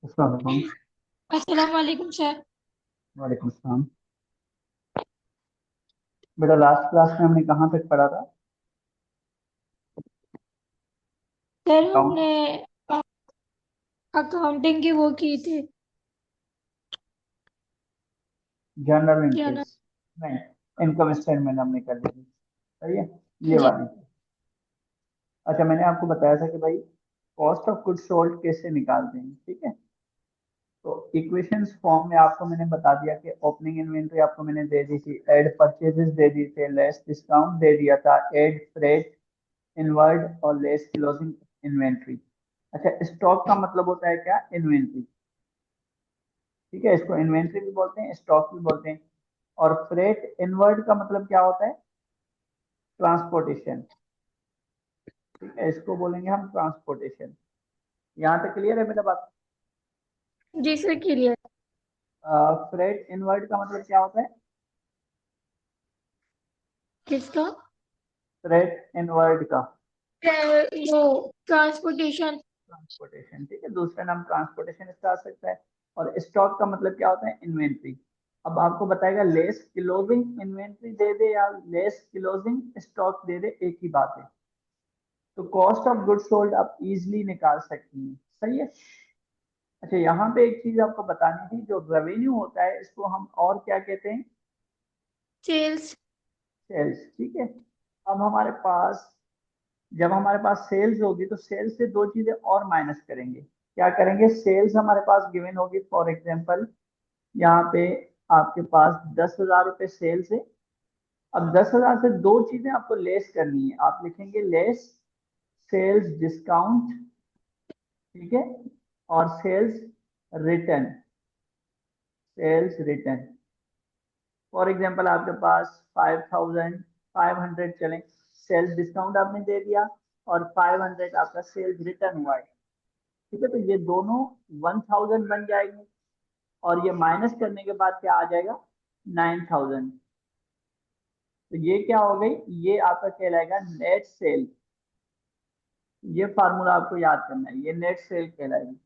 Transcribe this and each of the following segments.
अस्सलाम वालेकुम। अस्सलाम वालेकुम सर। वालेकुम सलाम। बेटा लास्ट क्लास में हमने कहाँ तक पढ़ा था? सर अकाउंट, हमने अकाउंटिंग की वो की थी। जर्नल क्या ना। एंट्रीज, नहीं, इनकम स्टेटमेंट हमने कर ली थी। सही है, ये जी। वाली। अच्छा, मैंने आपको बताया था कि भाई कॉस्ट ऑफ गुड्स सोल्ड कैसे निकालते हैं, ठीक है? तो इक्वेशंस फॉर्म में आपको मैंने बता दिया कि ओपनिंग इन्वेंट्री आपको मैंने दे दी थी, एड परचेजेस दे दिए थे, लेस डिस्काउंट दे दिया था, एड फ्रेट इनवर्ड और लेस क्लोजिंग इन्वेंट्री। अच्छा, स्टॉक का मतलब होता है क्या? इन्वेंट्री। ठीक है, इसको इन्वेंट्री भी बोलते हैं, स्टॉक भी बोलते हैं। और फ्रेट इनवर्ड का मतलब क्या होता है? ट्रांसपोर्टेशन। ठीक है, इसको बोलेंगे हम ट्रांसपोर्टेशन। यहाँ तक क्लियर है मेरा बात? जी सर, क्लियर। फ्रेट इनवर्ड का मतलब क्या होता है? किसका? फ्रेट इनवर्ड का वो ट्रांसपोर्टेशन। ट्रांसपोर्टेशन। ठीक है, दूसरा नाम ट्रांसपोर्टेशन इसका आ सकता है। और स्टॉक का मतलब क्या होता है? इन्वेंट्री। अब आपको बताएगा लेस क्लोजिंग इन्वेंट्री दे दे या लेस क्लोजिंग स्टॉक दे दे, एक ही बात है। तो कॉस्ट ऑफ गुड्स सोल्ड आप इजिली निकाल सकती हैं। सही है। अच्छा, यहाँ पे एक चीज आपको बतानी थी, जो रेवेन्यू होता है इसको हम और क्या कहते हैं? सेल्स। सेल्स। ठीक है। अब हमारे पास, जब हमारे पास सेल्स होगी तो सेल्स से दो चीजें और माइनस करेंगे। क्या करेंगे? सेल्स हमारे पास गिवन होगी, फॉर एग्जांपल यहाँ पे आपके पास 10,000 रुपये सेल्स है। अब 10,000 से दो चीजें आपको लेस करनी है, आप लिखेंगे लेस सेल्स डिस्काउंट। ठीक है। और sales return. Sales return. For example आपके पास 5,500 चलें, सेल्स डिस्काउंट आपने दे दिया, और 500 आपका सेल्स रिटर्न हुआ है। ठीक है, तो ये दोनों 1,000 बन जाएंगे। और ये माइनस करने के बाद क्या आ जाएगा? 9,000। तो ये क्या हो गई? ये आपका कहलाएगा नेट सेल। ये फार्मूला आपको याद करना है, ये नेट सेल कहलाएगी।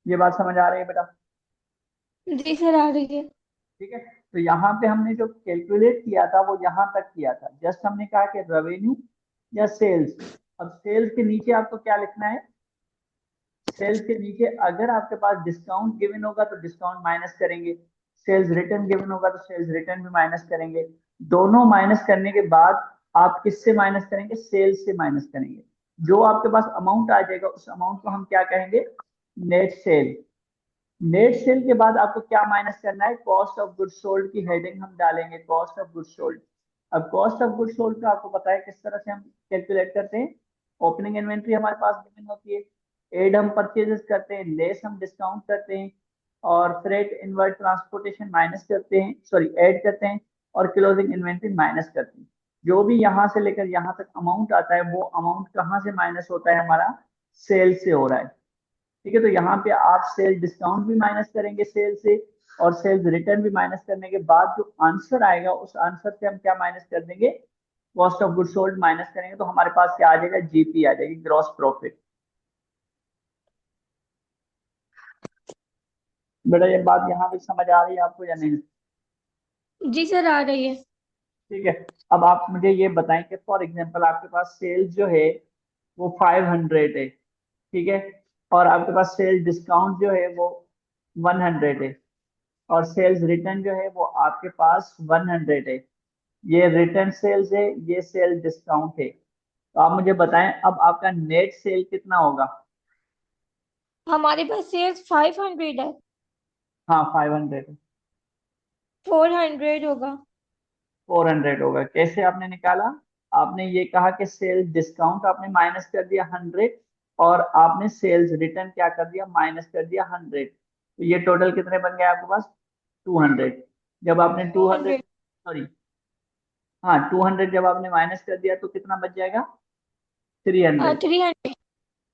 ये बात समझ आ रही है बेटा? जी सर, आ रही है। ठीक है। तो यहाँ पे हमने जो कैलकुलेट किया था वो यहाँ तक किया था, जस्ट हमने कहा कि रेवेन्यू या सेल्स। अब सेल्स के नीचे आपको क्या लिखना है? सेल्स के नीचे अगर आपके पास डिस्काउंट गिवन होगा तो डिस्काउंट माइनस करेंगे, सेल्स रिटर्न गिवन होगा तो सेल्स रिटर्न भी माइनस करेंगे। दोनों माइनस करने के बाद आप किससे माइनस करेंगे? सेल्स से माइनस करेंगे। जो आपके पास अमाउंट आ जाएगा उस अमाउंट को हम क्या कहेंगे? Net cell. नेट सेल के बाद आपको क्या माइनस करना है? कॉस्ट ऑफ गुड्स सोल्ड की हेडिंग हम डालेंगे, कॉस्ट ऑफ गुड्स सोल्ड। अब कॉस्ट ऑफ गुड्स सोल्ड का आपको पता है किस तरह से हम कैलकुलेट करते हैं। ओपनिंग इन्वेंट्री हमारे पास गिवन होती है, एड हम परचेजेस करते हैं, लेस हम डिस्काउंट करते हैं, और फ्रेट इनवर्ड ट्रांसपोर्टेशन माइनस करते हैं, सॉरी ऐड करते हैं, और क्लोजिंग इन्वेंट्री माइनस करते हैं। जो भी यहाँ से लेकर यहाँ तक अमाउंट आता है वो अमाउंट कहाँ से माइनस होता है? हमारा सेल से हो रहा है। ठीक है, तो यहाँ पे आप सेल डिस्काउंट भी माइनस करेंगे सेल से, और सेल्स रिटर्न भी माइनस करने के बाद जो आंसर आएगा उस आंसर से हम क्या माइनस कर देंगे? Cost of good sold minus करेंगे, तो हमारे पास क्या आ जाएगा? जीपी आ जाएगी, ग्रॉस प्रॉफिट। बेटा ये बात यहाँ पे समझ आ रही है आपको या नहीं? जी सर, आ रही है। ठीक है। अब आप मुझे ये बताएं कि फॉर एग्जांपल आपके पास सेल्स जो है वो 500 है। ठीक है। और आपके पास सेल्स डिस्काउंट जो है वो 100 है, और सेल्स रिटर्न जो है वो आपके पास 100 है। ये रिटर्न सेल्स है, ये सेल डिस्काउंट है। तो आप मुझे बताएं अब आपका नेट सेल कितना होगा? हमारे पास सेल्स 500 है। हाँ, 500। 400 होगा। 400 होगा। कैसे आपने निकाला? आपने ये कहा कि सेल्स डिस्काउंट आपने माइनस कर दिया 100, और आपने सेल्स रिटर्न क्या कर दिया? माइनस कर दिया 100। तो ये टोटल कितने बन गए आपके पास? 200। जब आपने टू 200, हंड्रेड सॉरी, हाँ, 200 जब आपने माइनस कर दिया तो कितना बच जाएगा? 300। 300।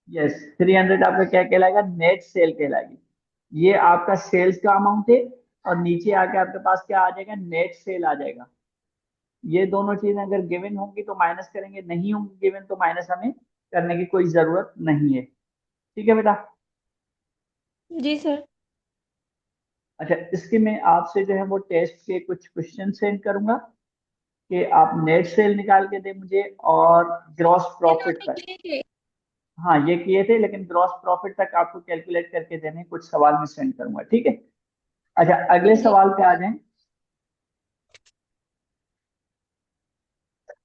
यस, 300 आपका क्या कहलाएगा? नेट सेल कहलाएगी। ये आपका सेल्स का अमाउंट है, और नीचे आके आपके पास क्या आ जाएगा? नेट सेल आ जाएगा। ये दोनों चीजें अगर गिवन होंगी तो माइनस करेंगे, नहीं होंगी गिवन तो माइनस हमें करने की कोई जरूरत नहीं है। ठीक है बेटा। जी सर। अच्छा, इसके मैं आपसे जो है वो टेस्ट के कुछ क्वेश्चन सेंड करूंगा कि आप नेट सेल निकाल के दे मुझे और ग्रॉस ये प्रॉफिट आपने तक। किए थे। हाँ ये किए थे, लेकिन ग्रॉस प्रॉफिट तक आपको कैलकुलेट करके देने कुछ सवाल मैं सेंड करूंगा, ठीक है। अच्छा, अगले जी। सवाल पे आ जाएं।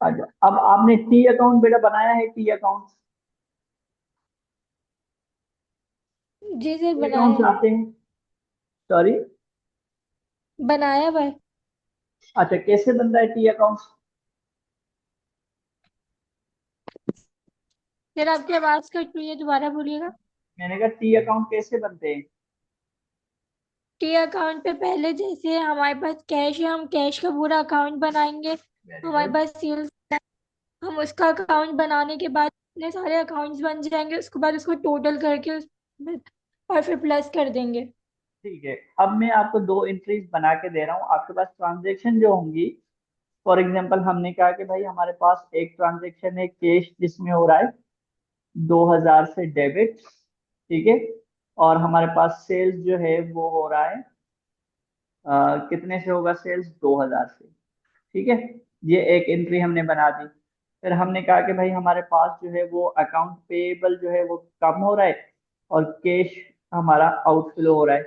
अच्छा, अब आपने टी अकाउंट बेटा बनाया है, टी अकाउंट? जी सर, टी बनाया अकाउंट्स है। आते हैं, सॉरी। बनाया हुआ है। अच्छा, कैसे बनता है टी अकाउंट? सर आपकी आवाज कट रही है, दोबारा बोलिएगा। मैंने कहा टी अकाउंट कैसे बनते हैं? टी अकाउंट पे पहले जैसे हमारे पास कैश है, हम कैश का पूरा अकाउंट बनाएंगे। वेरी हमारे गुड। पास सेल्स, हम उसका अकाउंट बनाने के बाद इतने सारे अकाउंट्स बन जाएंगे, उसके बाद उसको टोटल करके उसमें और फिर प्लस कर देंगे। ठीक है, अब मैं आपको दो एंट्रीज बना के दे रहा हूँ। आपके पास ट्रांजेक्शन जो होंगी, फॉर एग्जांपल हमने कहा कि भाई हमारे पास एक ट्रांजेक्शन है कैश जिसमें हो रहा है 2000 से डेबिट, ठीक है। और हमारे पास सेल्स जो है वो हो रहा है कितने से होगा सेल्स? 2000 से, ठीक है। ये एक एंट्री हमने बना दी। फिर हमने कहा कि भाई हमारे पास जो है वो अकाउंट पेएबल जो है वो कम हो रहा है और कैश हमारा आउटफ्लो हो रहा है,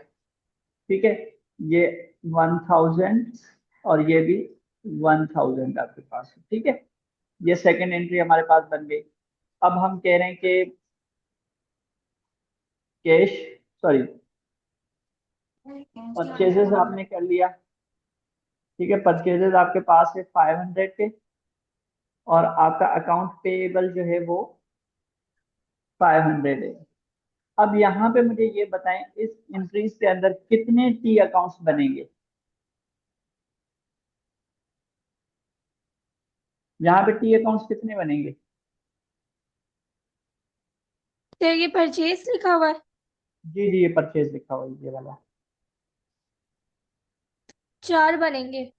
ठीक है। ये 1000 और ये भी 1000 आपके पास है, ठीक है। ये सेकंड एंट्री हमारे पास बन गई। अब हम कह रहे हैं कि कैश, सॉरी, परचेजेस आपने कर लिया, ठीक है। परचेजेस आपके पास है 500 के, और आपका अकाउंट पेएबल जो है वो 500 है। अब यहाँ पे मुझे ये बताएं, इस एंट्रीज के अंदर कितने टी अकाउंट्स बनेंगे? यहाँ पे टी अकाउंट्स कितने बनेंगे? तो ये परचेज लिखा हुआ है। जी जी, ये परचेज लिखा हुआ है ये वाला। 4 बनेंगे।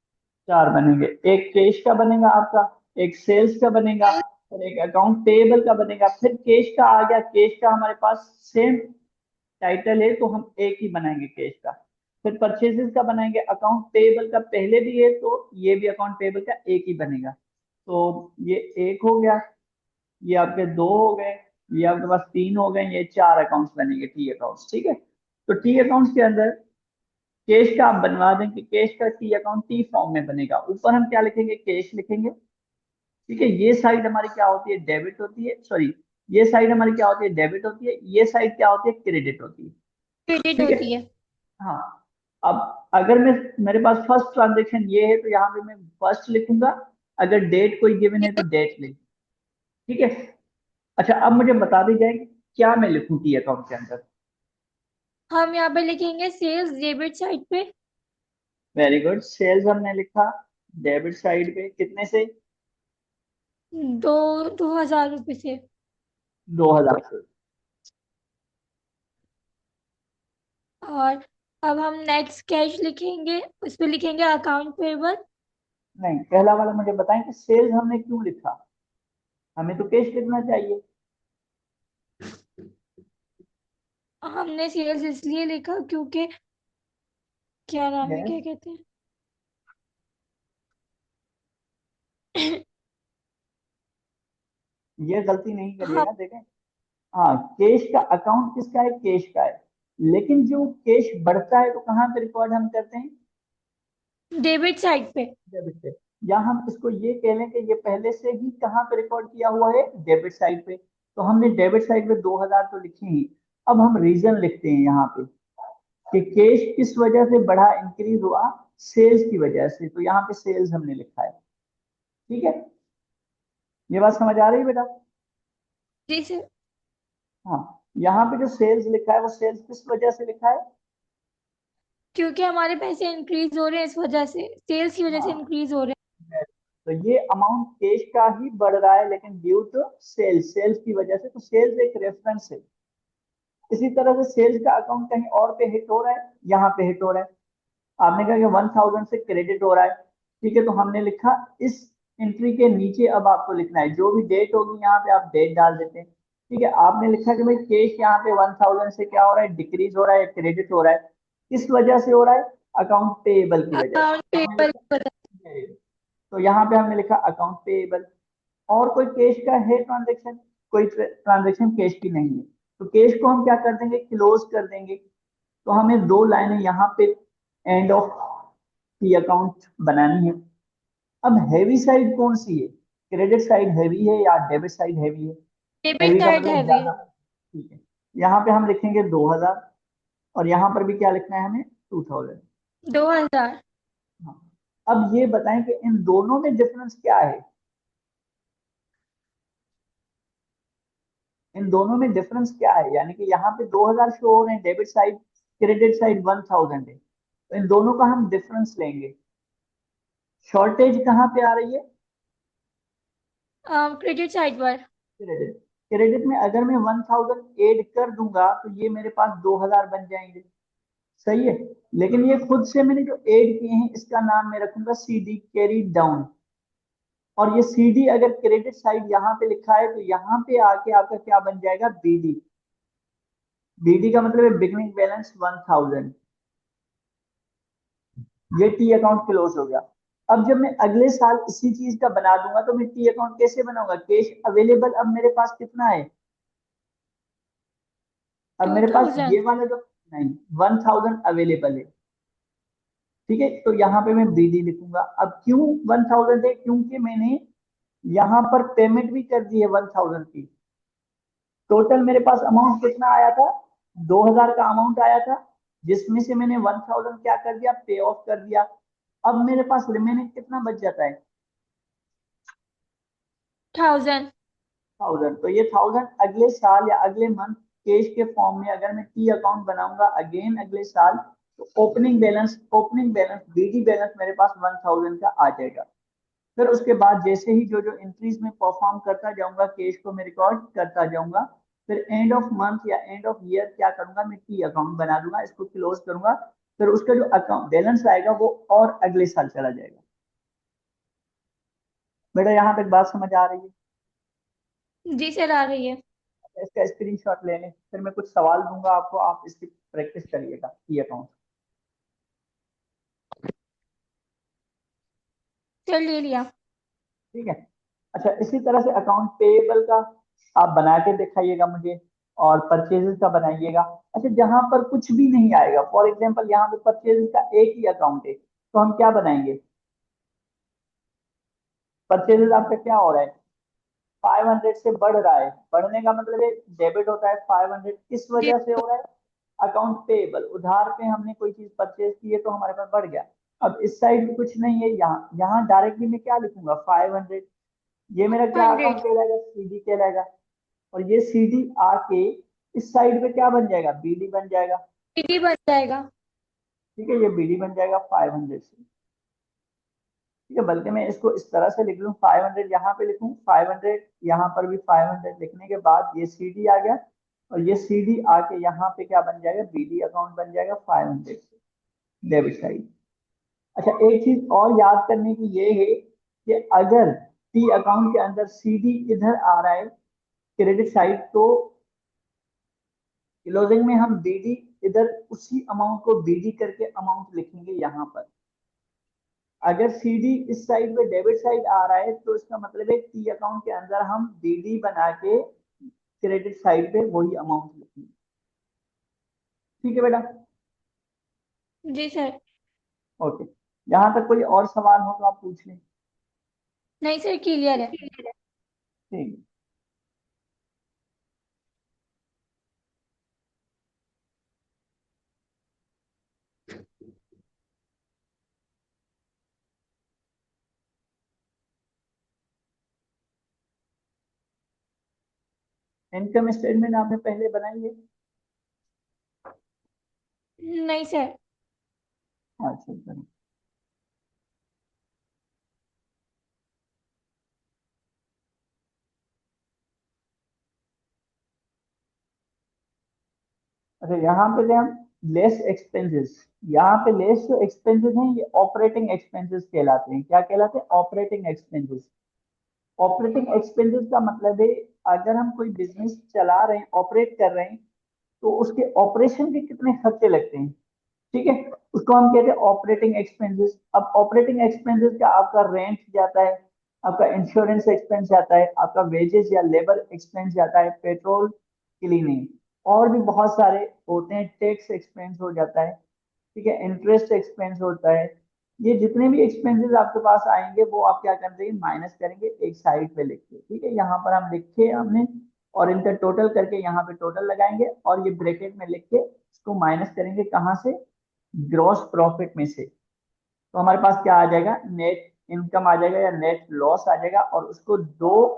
चार बनेंगे, एक कैश का बनेगा आपका, एक सेल्स का बनेगा, और एक अकाउंट पेएबल का बनेगा। फिर कैश का आ गया, कैश का हमारे पास सेम टाइटल है तो हम एक ही बनाएंगे कैश का। फिर परचेजेस का बनाएंगे, अकाउंट पेएबल का पहले भी है तो ये भी अकाउंट पेएबल का एक ही बनेगा। तो ये एक हो गया, ये आपके दो हो गए, ये आपके पास तीन हो गए, ये चार अकाउंट्स बनेंगे टी अकाउंट्स, ठीक है। तो टी अकाउंट्स के अंदर कैश का आप बनवा दें कि कैश का टी अकाउंट टी फॉर्म में बनेगा। ऊपर हम क्या लिखेंगे? कैश लिखेंगे, ठीक है। ये साइड हमारी क्या होती है? डेबिट होती है, सॉरी, ये साइड हमारी क्या होती है? डेबिट होती है। ये साइड क्या होती है? क्रेडिट होती है, क्रेडिट ठीक है। होती है। हाँ, अब अगर मैं, मेरे पास फर्स्ट ट्रांजेक्शन ये है तो यहाँ पे मैं फर्स्ट लिखूंगा, अगर डेट कोई गिवन है तो डेट लिख, ठीक है। अच्छा, अब मुझे बता दी जाए कि क्या मैं लिखूं टी अकाउंट के अंदर। हम यहाँ पे लिखेंगे सेल्स डेबिट साइड पे। वेरी गुड, सेल्स हमने लिखा डेबिट साइड पे कितने से? 2,000 रुपये से। 2000 से। और अब हम नेक्स्ट कैश लिखेंगे, उस पे लिखेंगे अकाउंट पेबल। नहीं, पहला वाला मुझे बताएं कि सेल्स हमने क्यों लिखा? हमें तो कैश लिखना चाहिए। हमने सेल्स इसलिए लिखा क्योंकि क्या नाम है, यस, क्या कहते हैं ये गलती नहीं हम करिएगा, देखें। हाँ, कैश का अकाउंट किसका है? कैश का है। लेकिन जो कैश बढ़ता है तो कहाँ पे रिकॉर्ड हम करते हैं? डेबिट साइड पे। डेबिट पे। या हम इसको ये कह लें कि ये पहले से ही कहाँ पे रिकॉर्ड किया हुआ है? डेबिट साइड पे। तो हमने डेबिट साइड पे 2000 तो लिखे ही। अब हम रीजन लिखते हैं यहाँ पे कि कैश किस वजह से बढ़ा, इंक्रीज हुआ? सेल्स की वजह से। तो यहाँ पे सेल्स हमने लिखा है, ठीक है। ये बात समझ आ रही है बेटा? जी सर। हाँ, यहाँ पे जो सेल्स लिखा है वो सेल्स किस वजह से लिखा है? क्योंकि हमारे पैसे इंक्रीज हो रहे हैं, इस वजह से, सेल्स की वजह से हाँ, इंक्रीज हो रहे तो ये अमाउंट कैश का ही बढ़ रहा है, लेकिन ड्यू टू सेल्स, सेल्स की वजह से। तो सेल्स एक रेफरेंस है। इसी तरह से सेल्स का अकाउंट कहीं और पे हिट हो रहा है, यहाँ पे हिट हो रहा है। आपने कहा कि 1000 से क्रेडिट हो रहा है, ठीक है। तो हमने लिखा इस एंट्री के नीचे, अब आपको लिखना है जो भी डेट होगी यहाँ पे आप डेट डाल देते हैं, ठीक है, आपने लिखा कि भाई कैश यहाँ पे 1000 से क्या हो रहा है, डिक्रीज हो रहा है, क्रेडिट हो रहा है, किस वजह से हो रहा है, अकाउंट पेएबल की वजह से। अकाउंट तो हमने पेबल। लिखा तो यहाँ पे हमने लिखा अकाउंट पेएबल। और कोई कैश का है ट्रांजेक्शन, कोई ट्रांजेक्शन कैश की नहीं है, तो कैश को हम क्या कर देंगे, क्लोज कर देंगे। तो हमें दो लाइनें यहाँ पे एंड ऑफ दी अकाउंट बनानी है। अब हैवी साइड कौन सी है, क्रेडिट साइड हैवी है या डेबिट साइड हैवी है? डेबिट हैवी का साइड मतलब हैवी। ज्यादा। ठीक है, यहाँ पे हम लिखेंगे 2000, और यहाँ पर भी क्या लिखना है हमें, 2000। 2000। हाँ। अब ये बताएं कि इन दोनों में डिफरेंस क्या है, इन दोनों में डिफरेंस क्या है, यानी कि यहाँ पे 2000 शो हो रहे हैं डेबिट साइड, क्रेडिट साइड 1000 है, तो इन दोनों का हम डिफरेंस लेंगे। शॉर्टेज कहाँ पे आ रही है, क्रेडिट साइड पर। क्रेडिट। क्रेडिट में अगर मैं 1000 ऐड कर दूंगा तो ये मेरे पास 2000 बन जाएंगे, सही है। लेकिन ये खुद से मैंने जो ऐड किए हैं इसका नाम मैं रखूंगा CD, कैरी डाउन। और ये CD अगर क्रेडिट साइड यहाँ पे लिखा है तो यहाँ पे आके आपका क्या बन जाएगा, BD। BD का मतलब है बिगनिंग बैलेंस 1000। ये टी अकाउंट क्लोज हो गया। अब जब मैं अगले साल इसी चीज का बना दूंगा तो मैं टी अकाउंट कैसे बनाऊंगा, कैश अवेलेबल अब मेरे पास कितना है, अब टू मेरे पास ये थाउजेंड वाला जो, नहीं, 1000 अवेलेबल है। ठीक है, तो यहाँ पे मैं BD लिखूंगा। अब क्यों 1000 है, क्योंकि मैंने यहाँ पर पेमेंट भी कर दी है 1000 की। टोटल मेरे पास अमाउंट कितना आया था, 2000 का अमाउंट आया था, जिसमें से मैंने 1000 क्या कर दिया, पे ऑफ कर दिया। अब मेरे पास रिमेनिंग कितना बच जाता है, थाउजेंड 1000। तो ये 1000 अगले साल या अगले मंथ कैश के फॉर्म में अगर मैं टी अकाउंट बनाऊंगा अगेन अगले साल, तो ओपनिंग बैलेंस BD बैलेंस मेरे पास 1000 का आ जाएगा। फिर उसके बाद जैसे ही जो जो एंट्रीज में परफॉर्म करता जाऊंगा कैश को मैं रिकॉर्ड करता जाऊंगा। फिर एंड ऑफ मंथ या एंड ऑफ ईयर क्या करूंगा, मैं टी अकाउंट बना दूंगा, इसको क्लोज करूंगा। फिर उसका जो अकाउंट बैलेंस आएगा वो और अगले साल चला जाएगा। बेटा यहाँ तक बात समझ आ रही है? जी सर, आ रही है। इसका स्क्रीनशॉट ले लें, फिर मैं कुछ सवाल दूंगा आपको, आप इसकी प्रैक्टिस करिएगा टी अकाउंट। सर ले लिया। ठीक है। अच्छा, इसी तरह से अकाउंट पेएबल का आप बना के दिखाइएगा मुझे, और परचेजेस का बनाइएगा। अच्छा, जहां पर कुछ भी नहीं आएगा, फॉर एग्जांपल यहाँ पे परचेजेस का एक ही अकाउंट है, तो हम क्या बनाएंगे, परचेजेस आपका क्या हो रहा है, 500 से बढ़ रहा है, बढ़ने का मतलब है डेबिट होता है 500, किस जी। वजह से हो रहा है, अकाउंट पेएबल, उधार पे हमने कोई चीज परचेज की है तो हमारे पास बढ़ गया। अब इस साइड में कुछ नहीं है, यहाँ यहाँ डायरेक्टली मैं क्या लिखूंगा, 500। ये मेरा क्या अकाउंट 100। कहलाएगा, CD कहलाएगा। और ये CD आके इस साइड पे क्या बन जाएगा, BD बन जाएगा। पीडी बन जाएगा। ठीक है, ये BD बन जाएगा 500 से। ठीक है, बल्कि मैं इसको इस तरह से लिख लूँ, 500 यहाँ पे लिखूँ, 500 यहाँ पर भी 500 लिखने के बाद ये CD आ गया, और ये CD आके यहाँ पे क्या बन जाएगा, BD अकाउंट बन जाएगा 500 से, डेबिट साइड। अच्छा, एक चीज और याद करने की ये है कि अगर टी अकाउंट के अंदर CD इधर आ रहा है क्रेडिट साइड, तो क्लोजिंग में हम BD इधर उसी अमाउंट को BD करके अमाउंट लिखेंगे यहाँ पर। अगर CD इस साइड पे डेबिट साइड आ रहा है तो इसका मतलब है टी अकाउंट के अंदर हम BD बना के क्रेडिट साइड पे वही अमाउंट लिखेंगे। ठीक है बेटा? जी सर। ओके, यहाँ तक कोई और सवाल हो तो आप पूछ लें। नहीं सर, क्लियर है। ठीक है। इनकम स्टेटमेंट आपने पहले बनाई है? नहीं सर। अच्छा चलो। अच्छा, यहाँ पे हम लेस एक्सपेंसेस, यहाँ पे लेस जो एक्सपेंसेस हैं ये ऑपरेटिंग एक्सपेंसेस कहलाते हैं। क्या कहलाते हैं, ऑपरेटिंग एक्सपेंसेस। ऑपरेटिंग एक्सपेंसेस का मतलब है अगर हम कोई बिजनेस चला रहे हैं, ऑपरेट कर रहे हैं, तो उसके ऑपरेशन के कितने खर्चे लगते हैं, ठीक है, उसको हम कहते हैं ऑपरेटिंग एक्सपेंसेस। अब ऑपरेटिंग एक्सपेंसेस का आपका रेंट जाता है, आपका इंश्योरेंस एक्सपेंस जाता है, आपका वेजेस या लेबर एक्सपेंस जाता है, पेट्रोल, क्लीनिंग, और भी बहुत सारे होते हैं, टैक्स एक्सपेंस हो जाता है, ठीक है, इंटरेस्ट एक्सपेंस होता है। ये जितने भी एक्सपेंसेस आपके पास आएंगे वो आप क्या कर देंगे, माइनस करेंगे एक साइड पे लिख के, ठीक है, यहाँ पर हम लिखे हमने, और इनका टोटल करके यहाँ पे टोटल लगाएंगे, और ये ब्रैकेट में लिख के इसको माइनस करेंगे कहाँ से, ग्रॉस प्रॉफिट में से। तो हमारे पास क्या आ जाएगा, नेट इनकम आ जाएगा या नेट लॉस आ जाएगा, और उसको दो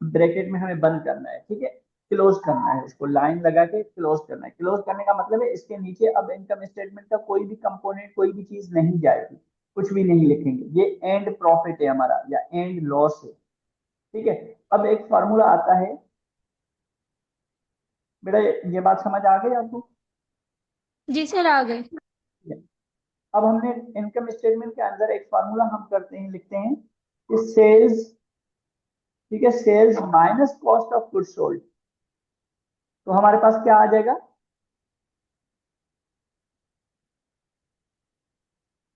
ब्रैकेट में हमें बंद करना है, ठीक है, क्लोज करना है, उसको लाइन लगा के क्लोज करना है। क्लोज करने का मतलब है इसके नीचे अब इनकम स्टेटमेंट का कोई भी कंपोनेंट, कोई भी चीज नहीं जाएगी, कुछ भी नहीं लिखेंगे, ये एंड प्रॉफिट है हमारा या एंड लॉस है, ठीक है। अब एक फॉर्मूला आता है बेटा, ये बात समझ आ गई आपको? जी सर, आ गए। अब हमने इनकम स्टेटमेंट के अंदर एक फार्मूला हम करते हैं, लिखते हैं कि सेल्स, ठीक है, sales minus cost of goods sold, तो हमारे पास क्या आ जाएगा,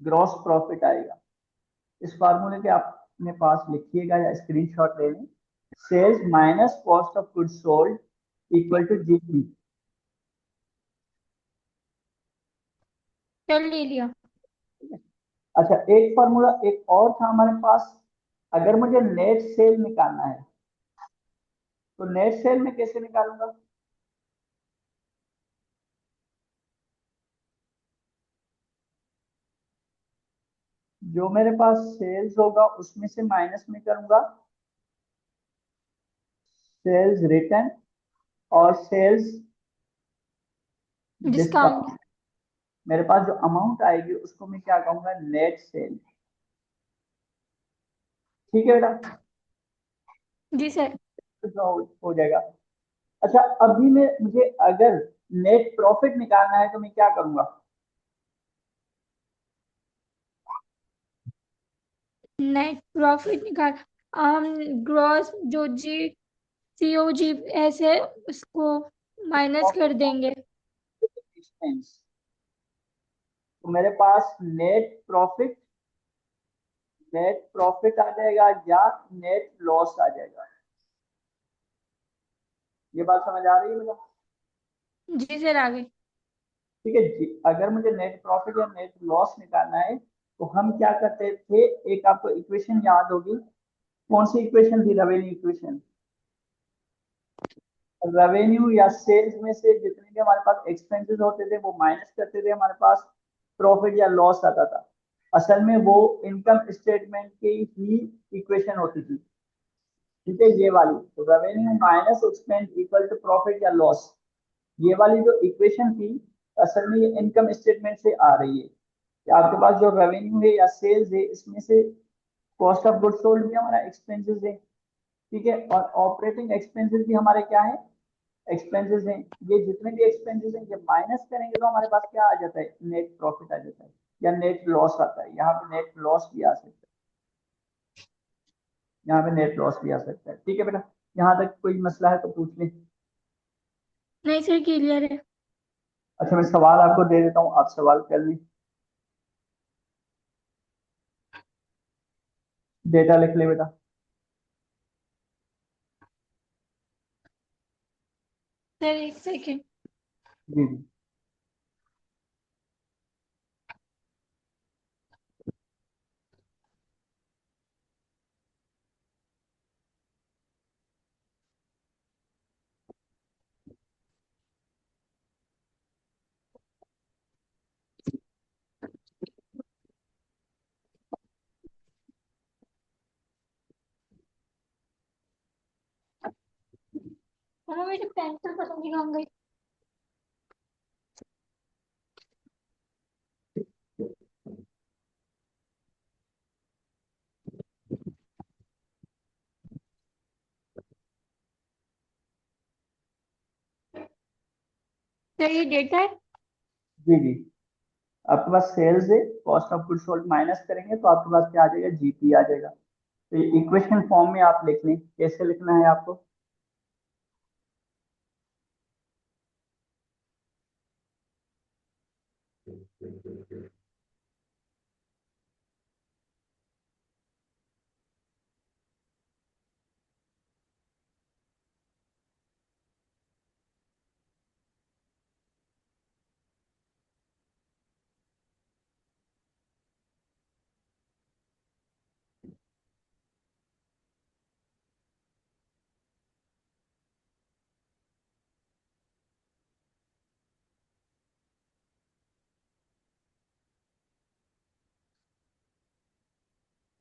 ग्रॉस प्रॉफिट आएगा। इस फार्मूले के आप अपने पास लिखिएगा या स्क्रीनशॉट ले लें, sales minus cost of goods sold equal to GP. कर ले लिया। अच्छा, एक फार्मूला एक और था हमारे पास, अगर मुझे नेट सेल निकालना है तो नेट सेल में कैसे निकालूंगा, जो मेरे पास सेल्स होगा उसमें से माइनस में करूंगा सेल्स रिटर्न, और सेल्स डिस्काउंट। डिस्काउंट, मेरे पास जो अमाउंट आएगी उसको मैं क्या कहूंगा, नेट सेल, ठीक है बेटा, जी सर। तो हो जाएगा। अच्छा, अभी मैं मुझे अगर नेट प्रॉफिट निकालना है तो मैं क्या करूंगा, नेट प्रॉफिट निकाल, हम ग्रॉस जो जी COG ऐसे उसको माइनस कर प्रॉफिट देंगे। एक्सपेंस, तो मेरे पास नेट प्रॉफिट आ जाएगा या नेट लॉस आ जाएगा, ये बात समझ आ रही है मुझे? जी सर, आ गए। ठीक है जी, अगर मुझे नेट प्रॉफिट या नेट लॉस निकालना है तो हम क्या करते थे, एक आपको इक्वेशन याद होगी, कौन सी इक्वेशन थी, रेवेन्यू इक्वेशन। रेवेन्यू या सेल्स में से जितने भी हमारे पास एक्सपेंसेस होते थे वो माइनस करते थे, हमारे पास प्रॉफिट या लॉस आता था। असल में वो इनकम स्टेटमेंट की ही इक्वेशन होती थी, ठीक है, ये वाली, तो revenue minus expense equal to profit या लॉस, ये वाली जो इक्वेशन थी, असल में ये इनकम स्टेटमेंट से आ रही है कि आपके पास जो रेवेन्यू है या सेल्स है इसमें से कॉस्ट ऑफ गुड्स सोल्ड भी हमारा एक्सपेंसेस है, ठीक है, और ऑपरेटिंग एक्सपेंसेस भी हमारे क्या है, एक्सपेंसेस हैं। ये जितने भी एक्सपेंसेस हैं ये माइनस करेंगे तो हमारे पास क्या आ जाता है, नेट प्रॉफिट आ जाता है या नेट लॉस आता है, यहाँ पे नेट लॉस भी आ सकता है, यहाँ पे नेट लॉस भी आ सकता है, ठीक है बेटा, यहाँ तक कोई मसला है तो पूछ लें। नहीं सर, क्लियर है। अच्छा, मैं सवाल आपको दे देता हूँ, आप सवाल कर लें, डेटा लिख ले बेटा। सर एक सेकेंड। जी जी। मम्मा मेरी पेंसिल पता नहीं कहाँ गई। सर ये डेटा है। जी जी, आपके पास सेल्स है, cost of goods sold minus करेंगे तो आपके पास क्या आ जाएगा, जीपी आ जाएगा, तो इक्वेशन फॉर्म में आप लिख लें, कैसे लिखना है आपको।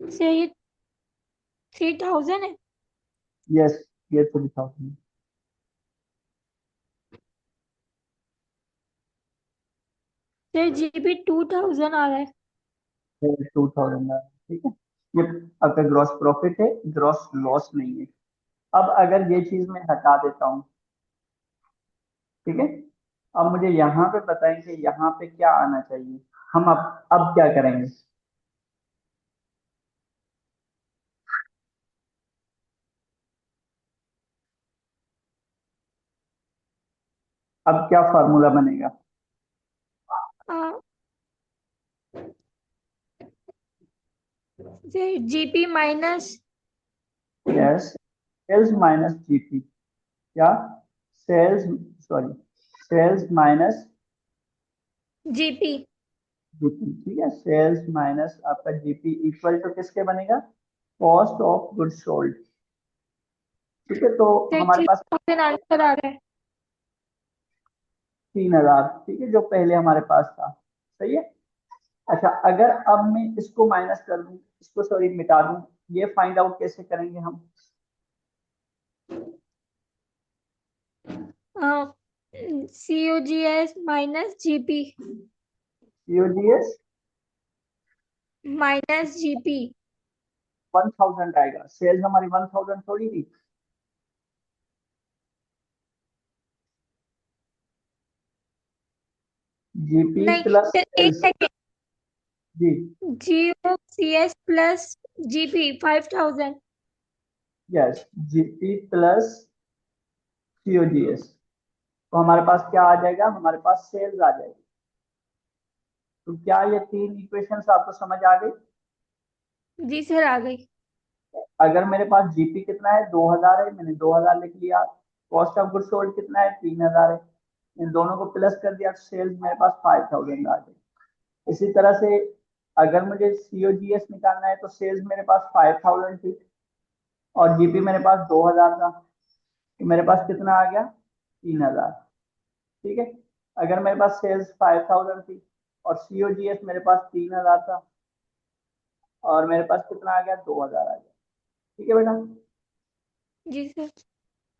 सर ये 3000 है। यस, ये 3000 सर जीबी 2000 आ रहा है। है, 2000 है, ठीक है। ये आपका ग्रॉस प्रॉफिट है, ग्रॉस लॉस नहीं है। अब अगर ये चीज मैं हटा देता हूँ, ठीक है, अब मुझे यहाँ पे बताएं कि यहाँ पे क्या आना चाहिए। हम अब क्या करेंगे। अब क्या फार्मूला बनेगा। आ, sir GP minus yes, sales minus GP, क्या, sales, sorry, sales minus GP. GP, ठीक है। सेल्स माइनस आपका जीपी इक्वल टू किसके बनेगा, कॉस्ट ऑफ गुड्स सोल्ड। ठीक है, तो सर हमारे पास 3000 आंसर आ रहा है। 3000, ठीक है, जो पहले हमारे पास था, सही है। अच्छा, अगर अब मैं इसको माइनस कर दूं, इसको सॉरी मिटा दूं, ये फाइंड आउट कैसे करेंगे हम। COGS minus GP COGS minus GP. 1000 आएगा, सेल्स हमारी 1000 थोड़ी थी। जीपी नहीं प्लस सर, एक सेल्स, सेकेंड। जी, GOCS plus GP 5000। Yes, GP plus COGS, तो हमारे पास क्या आ जाएगा, हमारे पास सेल्स आ जाएगी। तो क्या ये तीन इक्वेशंस आपको समझ आ गई। जी सर आ गई। अगर मेरे पास जीपी कितना है, 2000 है, मैंने 2000 लिख लिया। कॉस्ट ऑफ गुड सोल्ड कितना है, 3000 है। इन दोनों को प्लस कर दिया तो सेल्स मेरे पास 5000 आ गई। इसी तरह से अगर मुझे सीओजीएस निकालना है तो सेल्स मेरे पास 5000 थी और जीपी मेरे पास 2000 था, तो मेरे पास कितना आ गया, 3000, ठीक है। अगर मेरे पास सेल्स 5000 थी और सीओजीएस मेरे पास 3000 था और मेरे पास कितना आ गया, 2000 आ गया, ठीक है बेटा। जी सर।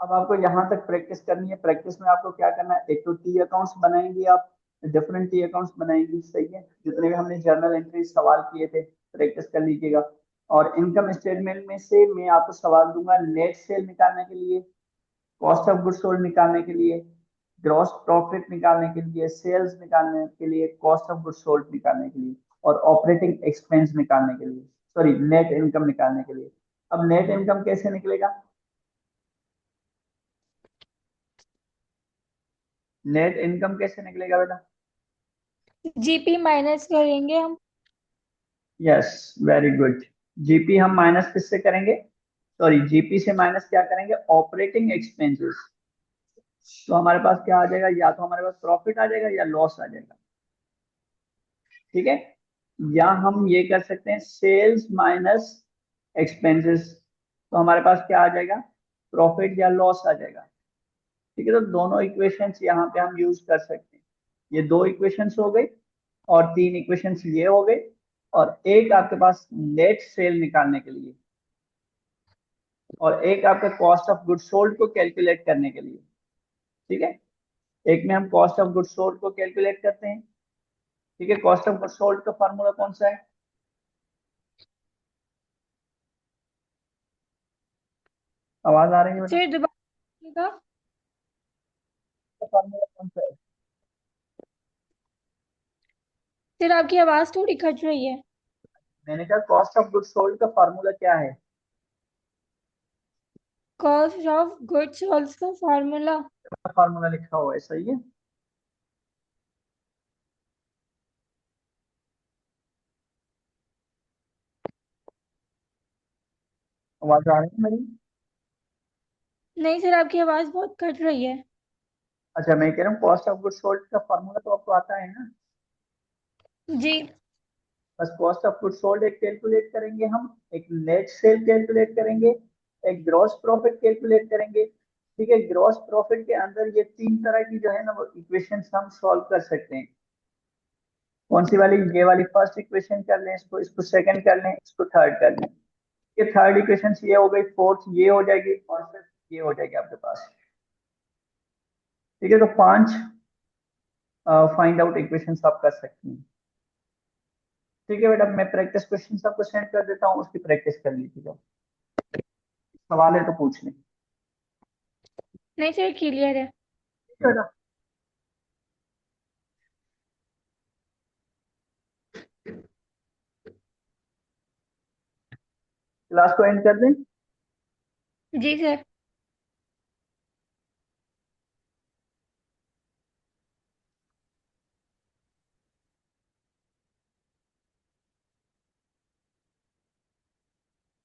अब आपको यहाँ तक प्रैक्टिस करनी है। प्रैक्टिस में आपको क्या करना है, एक तो टी अकाउंट्स बनाएंगे आप, डिफरेंट टी अकाउंट्स बनाएंगे, सही है। जितने भी हमने जर्नल एंट्री सवाल किए थे प्रैक्टिस कर लीजिएगा। और इनकम स्टेटमेंट में से मैं आपको सवाल दूंगा नेट सेल निकालने के लिए, कॉस्ट ऑफ गुड सोल्ड निकालने के लिए, ग्रॉस प्रॉफिट निकालने के लिए, सेल्स निकालने के लिए, कॉस्ट ऑफ गुड सोल्ड निकालने के लिए, और ऑपरेटिंग एक्सपेंस निकालने के लिए, सॉरी नेट इनकम निकालने के लिए। अब नेट इनकम कैसे निकलेगा, नेट इनकम कैसे निकलेगा बेटा। जीपी माइनस करेंगे हम। Yes, very good. जीपी हम माइनस किससे करेंगे, सॉरी जीपी से माइनस क्या करेंगे, ऑपरेटिंग एक्सपेंसेस। तो हमारे पास क्या आ जाएगा, या तो हमारे पास प्रॉफिट आ जाएगा या लॉस आ जाएगा, ठीक है। या हम ये कर सकते हैं सेल्स माइनस एक्सपेंसेस, तो हमारे पास क्या आ जाएगा, प्रॉफिट या लॉस आ जाएगा, ठीक है। तो दोनों इक्वेशंस यहाँ पे हम यूज कर सकते हैं। ये दो इक्वेशंस हो गई और तीन इक्वेशंस ये हो गई, और एक आपके पास नेट सेल निकालने के लिए, और एक आपका कॉस्ट ऑफ गुड सोल्ड को कैलकुलेट करने के लिए, ठीक है। एक में हम कॉस्ट ऑफ गुड सोल्ड को कैलकुलेट करते हैं, ठीक है। कॉस्ट ऑफ गुड सोल्ड का फॉर्मूला कौन सा है, आवाज आ रही है बेटा, सर दोबारा फॉर्मूला कौन सा है। सर आपकी आवाज थोड़ी कट रही है। मैंने कहा कॉस्ट ऑफ गुड सोल्ड का फॉर्मूला क्या है। कॉस्ट ऑफ गुड्स सोल्ड का फार्मूला। फार्मूला लिखा हुआ है, सही है। आवाज आ रही है मेरी? नहीं सर, आपकी आवाज बहुत कट रही है। अच्छा, मैं कह रहा हूँ कॉस्ट ऑफ गुड्स सोल्ड का फार्मूला तो आपको आता है ना। जी। बस कॉस्ट ऑफ गुड्स सोल्ड एक कैलकुलेट करेंगे हम, एक नेट सेल कैलकुलेट करेंगे, एक ग्रॉस प्रॉफिट कैलकुलेट करेंगे। ठीक है, ग्रॉस प्रॉफिट के अंदर ये तीन तरह की जो है ना वो इक्वेशन हम सॉल्व कर सकते हैं। कौन सी वाली? ये वाली फर्स्ट इक्वेशन कर लें, इसको इसको सेकंड कर लें, इसको थर्ड कर लें। ये थर्ड इक्वेशन ये हो गई, फोर्थ ये हो जाएगी, और फिर ये हो जाएगी आपके पास। ठीक है, तो पांच फाइंड आउट इक्वेशन आप कर सकते हैं। ठीक है बेटा, मैं प्रैक्टिस क्वेश्चन आपको सेंड कर देता हूँ, उसकी प्रैक्टिस कर लीजिएगा। सवाल है तो पूछ लें। नहीं सर, क्लियर है। ठीक है बेटा। क्लास को एंड कर दें। जी सर।